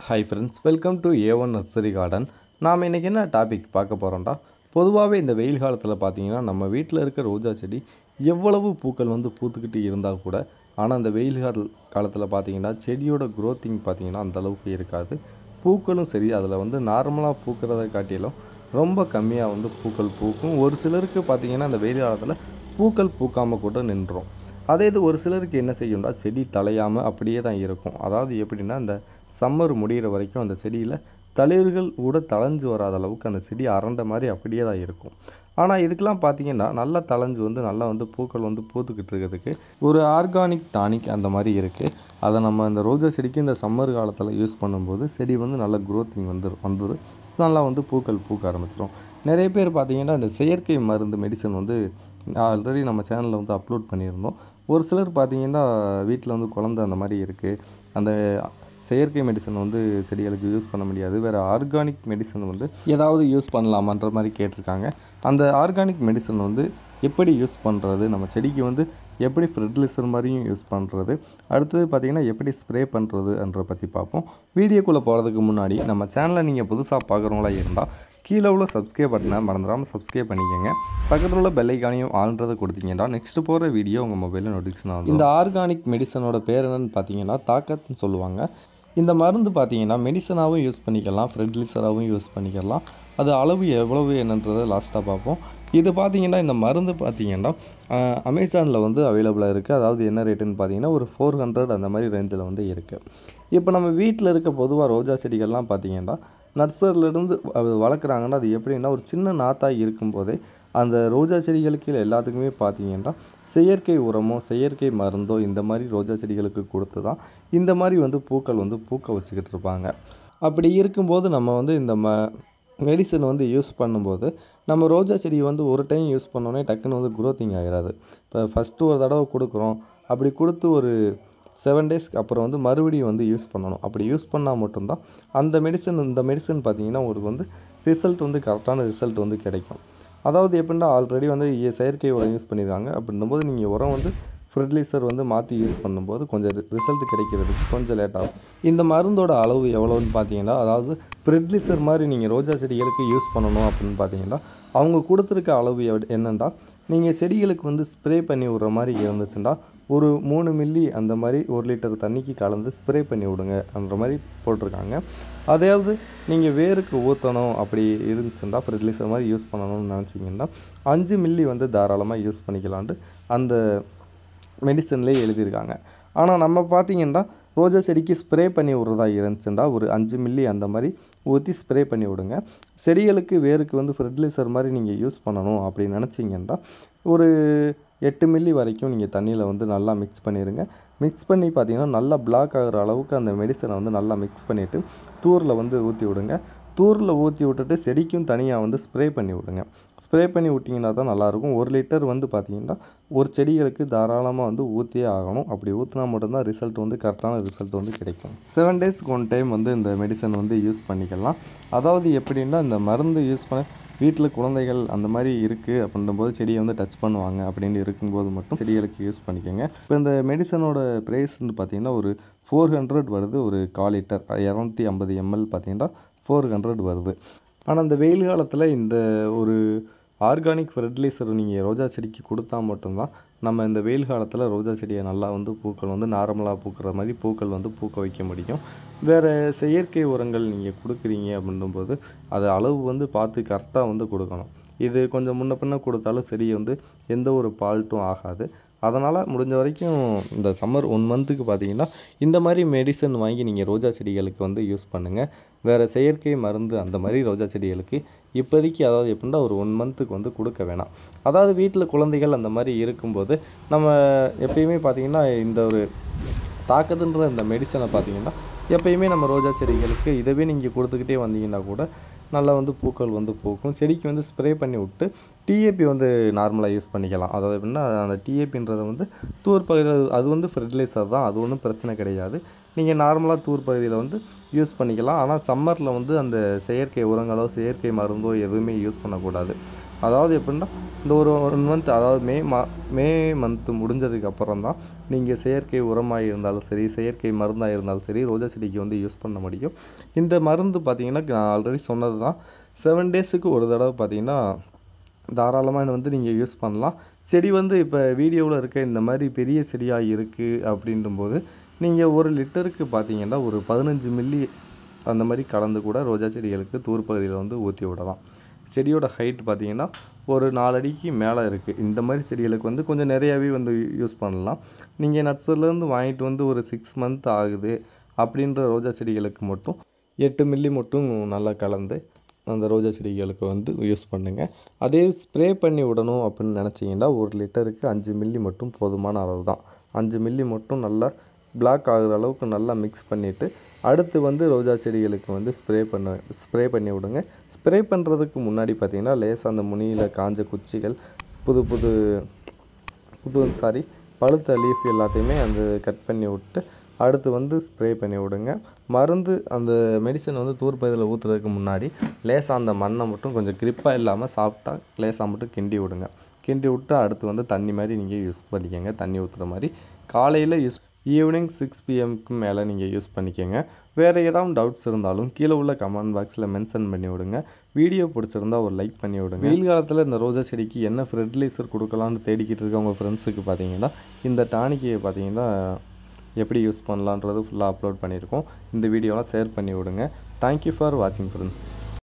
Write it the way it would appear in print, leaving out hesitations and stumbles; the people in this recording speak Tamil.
Hi friends, welcome to A1 nursery garden. நாம் இன்றைக்கி என்ன டாபிக் பார்க்க போகிறோம்டா, பொதுவாகவே இந்த வெயில் காலத்தில் பார்த்தீங்கன்னா நம்ம வீட்டில் இருக்க ரோஜா செடி எவ்வளவு பூக்கள் பூத்துக்கிட்டு இருந்தால் கூட, ஆனால் அந்த வெயில் காலத்தில் பார்த்தீங்கன்னா செடியோட க்ரோத்திங் பார்த்தீங்கன்னா அந்தளவுக்கு இருக்காது. பூக்களும் சரி அதில் நார்மலாக பூக்கிறத காட்டிலும் ரொம்ப கம்மியாக பூக்கள் பூக்கும். ஒரு சிலருக்கு பார்த்தீங்கன்னா அந்த வெயில் காலத்தில் பூக்கள் பூக்காமல் கூட நின்றோம். அதே இது ஒரு சிலருக்கு என்ன செய்யும்னா, செடி தழையாமல் அப்படியே தான் இருக்கும். அதாவது எப்படின்னா, இந்த சம்மர் முடிகிற வரைக்கும் அந்த செடியில் தளிர்கள் கூட தழைஞ்சு வராத அளவுக்கு அந்த செடி அரண்ட மாதிரி அப்படியே தான் இருக்கும். ஆனால் இதுக்கெலாம் பார்த்திங்கன்னா நல்லா தழைஞ்சு நல்லா பூக்கள் பூத்துக்கிட்டு இருக்கிறதுக்கு ஒரு ஆர்கானிக் டானிக் அந்த மாதிரி இருக்குது. அதை நம்ம இந்த ரோஜா செடிக்கு இந்த சம்மர் காலத்தில் யூஸ் பண்ணும்போது செடி நல்ல க்ரோத்திங் வந்துடும் நல்லா பூக்கள் பூக்க ஆரம்பிச்சிடும். நிறைய பேர் பார்த்திங்கன்னா இந்த செயற்கை மருந்து மெடிசன் ஆல்ரெடி நம்ம சேனலில் அப்லோட் பண்ணியிருந்தோம். ஒரு சிலர் பார்த்திங்கன்னா வீட்டில் குழந்தை அந்த மாதிரி இருக்குது, அந்த செயற்கை மெடிசன் செடிகளுக்கு யூஸ் பண்ண முடியாது, வேறு ஆர்கானிக் மெடிசன் ஏதாவது யூஸ் பண்ணலாமான்ற மாதிரி கேட்டிருக்காங்க. அந்த ஆர்கானிக் மெடிசன் எப்படி யூஸ் பண்ணுறது, நம்ம செடிக்கு எப்படி ஃபெர்டிலைசர் மாதிரியும் யூஸ் பண்ணுறது, அடுத்தது பார்த்திங்கன்னா எப்படி ஸ்ப்ரே பண்ணுறதுன்ற பற்றி பார்ப்போம். வீடியோக்குள்ளே போகிறதுக்கு முன்னாடி நம்ம சேனலை நீங்கள் புதுசாக பார்க்குறவங்களா இருந்தால் கீழே உள்ள சப்ஸ்கிரைப் பட்டனை மறந்துடாமல் சப்ஸ்கிரைப் பண்ணிக்கோங்க. பக்கத்தில் உள்ள பெல் ஐகானையும் ஆல்ன்றதை கொடுத்தீங்கன்னா நெக்ஸ்ட்டு போகிற வீடியோ உங்கள் மொபைலில் நோட்டிஃபிகேஷன் ஆகும். இந்த ஆர்கானிக் மெடிசனோட பேர் என்னென்னு பார்த்தீங்கன்னா தாக்கத்னு சொல்லுவாங்க. இந்த மருந்து பார்த்தீங்கன்னா மெடிசனாகவும் யூஸ் பண்ணிக்கலாம், ஃபெர்டிலைசராகவும் யூஸ் பண்ணிக்கலாம். அது அளவு எவ்வளவு என்னன்றதை லாஸ்ட்டாக பார்ப்போம். இது பார்த்திங்கன்னா இந்த மருந்து பார்த்திங்கன்னா அமேசானில் அவைலபிளாக இருக்குது. அதாவது என்ன ரேட்டுன்னு பார்த்தீங்கன்னா ஒரு 400 அந்த மாதிரி ரேஞ்சில் இருக்குது. இப்போ நம்ம வீட்டில் இருக்க பொதுவாக ரோஜா செடிகள்லாம் பார்த்திங்கன்னா நர்சரிலேருந்து வளர்க்குறாங்கன்னா அது எப்படின்னா ஒரு சின்ன நாற்றாக இருக்கும்போதே அந்த ரோஜா செடிகளுக்கு எல்லாத்துக்குமே பார்த்திங்கன்னா செயற்கை உரமோ செயற்கை மருந்தோ இந்த மாதிரி ரோஜா செடிகளுக்கு கொடுத்து தான் இந்த மாதிரி பூக்கள் பூக்க வச்சுக்கிட்டு இருப்பாங்க. அப்படி இருக்கும்போது நம்ம இந்த மெடிசன் யூஸ் பண்ணும்போது நம்ம ரோஜா செடி ஒரு டைம் யூஸ் பண்ணோன்னே டக்குன்னு க்ரோத்திங் ஆகிடாது. இப்போ ஃபஸ்ட்டு ஒரு தடவை கொடுக்குறோம், அப்படி கொடுத்து ஒரு 7 டேஸ்க்கு அப்புறம் மறுபடியும் யூஸ் பண்ணணும். அப்படி யூஸ் பண்ணால் மட்டும்தான் இந்த மெடிசன் பார்த்திங்கன்னா உங்களுக்கு ரிசல்ட் கரெக்டான ரிசல்ட் கிடைக்கும். அதாவது எப்படின்னா ஆல்ரெடி செயற்கை உரம் யூஸ் பண்ணியிருக்காங்க. அப்படின்னும்போது நீங்கள் உரம் ஃபெர்டிலைசர் மாற்றி யூஸ் பண்ணும்போது கொஞ்சம் ரிசல்ட் கிடைக்கிறதுக்கு கொஞ்சம் லேட் ஆகும். இந்த மருந்தோட அளவு எவ்வளோன்னு பார்த்தீங்கன்னா, அதாவது ஃபெர்டிலைசர் மாதிரி நீங்கள் ரோஜா செடிகளுக்கு யூஸ் பண்ணணும் அப்படின்னு பார்த்தீங்கன்னா அவங்க கொடுத்துருக்க அளவு என்னென்னா, நீங்கள் செடிகளுக்கு ஸ்ப்ரே பண்ணி விட்ற மாதிரி இருந்துச்சுன்னா ஒரு 3 மில்லி அந்த மாதிரி 1 லிட்டர் தண்ணிக்கு கலந்து ஸ்ப்ரே பண்ணி விடுங்க அந்த மாதிரி போட்டிருக்காங்க. அதாவது நீங்கள் வேருக்கு ஊற்றணும் அப்படி இருந்துச்சுன்னா ஃபெர்டிலைசர் மாதிரி யூஸ் பண்ணணும்னு நினச்சிங்கன்னா 5 மில்லி தாராளமாக யூஸ் பண்ணிக்கலான்ட்டு அந்த மெடிசன்லேயே எழுதியிருக்காங்க. ஆனால் நம்ம பார்த்திங்கன்னா ரோஜா செடிக்கு ஸ்ப்ரே பண்ணி விட்றதா இருந்துச்சுன்னா ஒரு 5 மில்லி அந்த மாதிரி ஊற்றி ஸ்ப்ரே பண்ணி விடுங்க. செடிகளுக்கு வேருக்கு ஃபெர்டிலைசர் மாதிரி நீங்கள் யூஸ் பண்ணணும் அப்படின்னு நினச்சிங்கன்னா ஒரு 8 மில்லி வரைக்கும் நீங்கள் தண்ணியில் நல்லா மிக்ஸ் பண்ணிடுங்க. மிக்ஸ் பண்ணி பார்த்திங்கன்னா நல்லா பிளாக் ஆகிற அளவுக்கு அந்த மெடிசனை நல்லா மிக்ஸ் பண்ணிவிட்டு தூரில் ஊற்றி விடுங்க. தூரில் ஊற்றி விட்டுட்டு செடிக்கும் தனியாக ஸ்ப்ரே பண்ணி விடுங்க. ஸ்ப்ரே பண்ணி விட்டிங்கன்னா தான் நல்லாயிருக்கும். 1 லிட்டர் பார்த்திங்கன்னா ஒரு செடிகளுக்கு தாராளமாக ஊற்றியே ஆகணும். அப்படி ஊற்றினா மட்டும்தான் ரிசல்ட் கரெக்டான ரிசல்ட் கிடைக்கும். 7 டேஸ்க்கு 1 டைம் இந்த மெடிசன் யூஸ் பண்ணிக்கலாம். அதாவது எப்படின்னா இந்த மருந்து யூஸ் பண்ண வீட்டில் குழந்தைகள் அந்த மாதிரி இருக்குது அப்படின்னும்போது செடியை டச் பண்ணுவாங்க அப்படின்னு இருக்கும்போது மட்டும் செடிகளுக்கு யூஸ் பண்ணிக்கோங்க. இப்போ இந்த மெடிசனோட ப்ரைஸ்ன்னு பார்த்திங்கன்னா ஒரு 400 வருது. ஒரு 1/4 லிட்டர் 250 ml பார்த்திங்கன்னா 400 வருது. ஆனால் இந்த வெயில் காலத்தில் இந்த ஒரு ஆர்கானிக் ஃபெர்டிலைசர் நீங்கள் ரோஜா செடிக்கு கொடுத்தா மட்டும்தான் நம்ம இந்த வெயில் காலத்தில் ரோஜா செடியை நல்லா பூக்கள் நார்மலாக பூக்கிற மாதிரி பூக்கள் பூக்க வைக்க முடியும். வேறு செயற்கை உரங்கள் நீங்கள் கொடுக்குறீங்க அப்படின்னும்போது அது அளவு பார்த்து கரெக்டாக கொடுக்கணும். இது கொஞ்சம் முன்ன பின்ன கொடுத்தாலும் செடி எந்த ஒரு ஃபால்ட்டும் ஆகாது. அதனால் முடிஞ்ச வரைக்கும் இந்த சம்மர் 1 மந்த்துக்கு பார்த்திங்கன்னா இந்த மாதிரி மெடிசன் வாங்கி நீங்கள் ரோஜா செடிகளுக்கு யூஸ் பண்ணுங்கள். வேறு செயற்கை மருந்து அந்த மாதிரி ரோஜா செடிகளுக்கு இப்போதைக்கு அதாவது எப்படின்னா ஒரு 1 மந்த்துக்கு கொடுக்க வேணாம். அதாவது வீட்டில் குழந்தைகள் அந்த மாதிரி இருக்கும்போது நம்ம எப்பயுமே பார்த்திங்கன்னா இந்த ஒரு தாக்கத்துன்ற இந்த மெடிசனை பார்த்திங்கன்னா எப்பயுமே நம்ம ரோஜா செடிகளுக்கு இதவே நீங்கள் கொடுத்துக்கிட்டே வந்தீங்கன்னா கூட நல்லா பூக்கள் பூக்கும். செடிக்கு ஸ்ப்ரே பண்ணி விட்டு டிஏபி நார்மலாக யூஸ் பண்ணிக்கலாம். அதாவது எப்படின்னா அந்த டிஏபின்றதை தூர் பகுதியில் அது ஃபெர்டிலைசர் தான், அது ஒன்றும் பிரச்சனை கிடையாது. நீங்கள் நார்மலாக தூர் பகுதியில் வந்து யூஸ் பண்ணிக்கலாம். ஆனால் சம்மரில் வந்து அந்த செயற்கை உரங்களோ செயற்கை மருந்தோ எதுவுமே யூஸ் பண்ணக்கூடாது. அதாவது எப்படின்னா இந்த ஒரு 1 மந்த், அதாவது மே மந்த்து முடிஞ்சதுக்கு அப்புறம் தான் நீங்கள் செயற்கை உரமாக இருந்தாலும் சரி, செயற்கை மருந்தாக இருந்தாலும் சரி, ரோஜா செடிக்கு வந்து யூஸ் பண்ண முடியும். இந்த மருந்து பார்த்திங்கன்னா நான் ஆல்ரெடி சொன்னது தான், 7 டேஸுக்கு ஒரு தடவை பார்த்திங்கன்னா தாராளமாக வந்து நீங்கள் யூஸ் பண்ணலாம். செடி வந்து இப்போ வீடியோவில் இருக்க இந்த மாதிரி பெரிய செடியாக இருக்குது அப்படின்ட்டும்போது நீங்கள் 1 லிட்டருக்கு பார்த்தீங்கன்னா ஒரு 15 மில்லி அந்த மாதிரி கலந்து கூட ரோஜா செடிகளுக்கு தூர் பகுதியில் வந்து ஊற்றி விடலாம். செடியோட ஹைட் பார்த்திங்கன்னா ஒரு 4 அடிக்கு மேலே இருக்குது. இந்த மாதிரி செடிகளுக்கு வந்து கொஞ்சம் நிறையாவே வந்து யூஸ் பண்ணலாம். நீங்கள் நர்சரிலேருந்து வாங்கிட்டு வந்து ஒரு 6 மந்த் ஆகுது அப்படின்ற ரோஜா செடிகளுக்கு மட்டும் 8 மில்லி மட்டும் நல்லா கலந்து அந்த ரோஜா செடிகளுக்கு வந்து யூஸ் பண்ணுங்கள். அதே ஸ்ப்ரே பண்ணி விடணும் அப்படின்னு நினச்சிங்கன்னா 1 லிட்டருக்கு 5 மில்லி மட்டும் போதுமான அளவு தான். 5 மில்லி மட்டும் நல்லா பிளாக் ஆகுற அளவுக்கு நல்லா மிக்ஸ் பண்ணிவிட்டு அடுத்து வந்து ரோஜா செடிகளுக்கு வந்து ஸ்ப்ரே பண்ணி விடுங்க. ஸ்ப்ரே பண்ணுறதுக்கு முன்னாடி பார்த்திங்கன்னா லேசாக அந்த முனியில் காஞ்ச குச்சிகள், பழுத்த லீஃப் எல்லாத்தையுமே அந்த கட் பண்ணி விட்டு அடுத்து வந்து ஸ்ப்ரே பண்ணி விடுங்க. மருந்து அந்த மெடிசன் வந்து தூர் பகுதியில் ஊற்றுறதுக்கு முன்னாடி லேசாக அந்த மண்ணை மட்டும் கொஞ்சம் கிரிப்பாக இல்லாமல் சாஃப்டாக லேசாக மட்டும் கிண்டி விடுங்க. கிண்டி விட்டு அடுத்து வந்து தண்ணி மாதிரி நீங்கள் யூஸ் பண்ணிக்கோங்க. தண்ணி ஊற்றுற மாதிரி காலையில் ஈவினிங் 6 PM மேலே நீங்கள் யூஸ் பண்ணிக்கோங்க. வேறு ஏதாவது டவுட்ஸ் இருந்தாலும் கீழே உள்ள கமெண்ட் பாக்ஸில் மென்ஷன் பண்ணி விடுங்க. வீடியோ பிடிச்சிருந்தா ஒரு லைக் பண்ணி விடுங்க. வெயில் காலத்தில் இந்த ரோஜா செடிக்கு என்ன ஃபெர்டிலைசர் கொடுக்கலான்னு தேடிக்கிட்டு இருக்க உங்கள் ஃப்ரெண்ட்ஸுக்கு பார்த்தீங்கன்னா இந்த டானிக்கை பார்த்தீங்கன்னா எப்படி யூஸ் பண்ணலான்றது ஃபுல்லாக அப்லோட் பண்ணியிருக்கோம். இந்த வீடியோலாம் ஷேர் பண்ணி விடுங்க. தேங்க்யூ ஃபார் வாட்சிங் ஃப்ரெண்ட்ஸ்.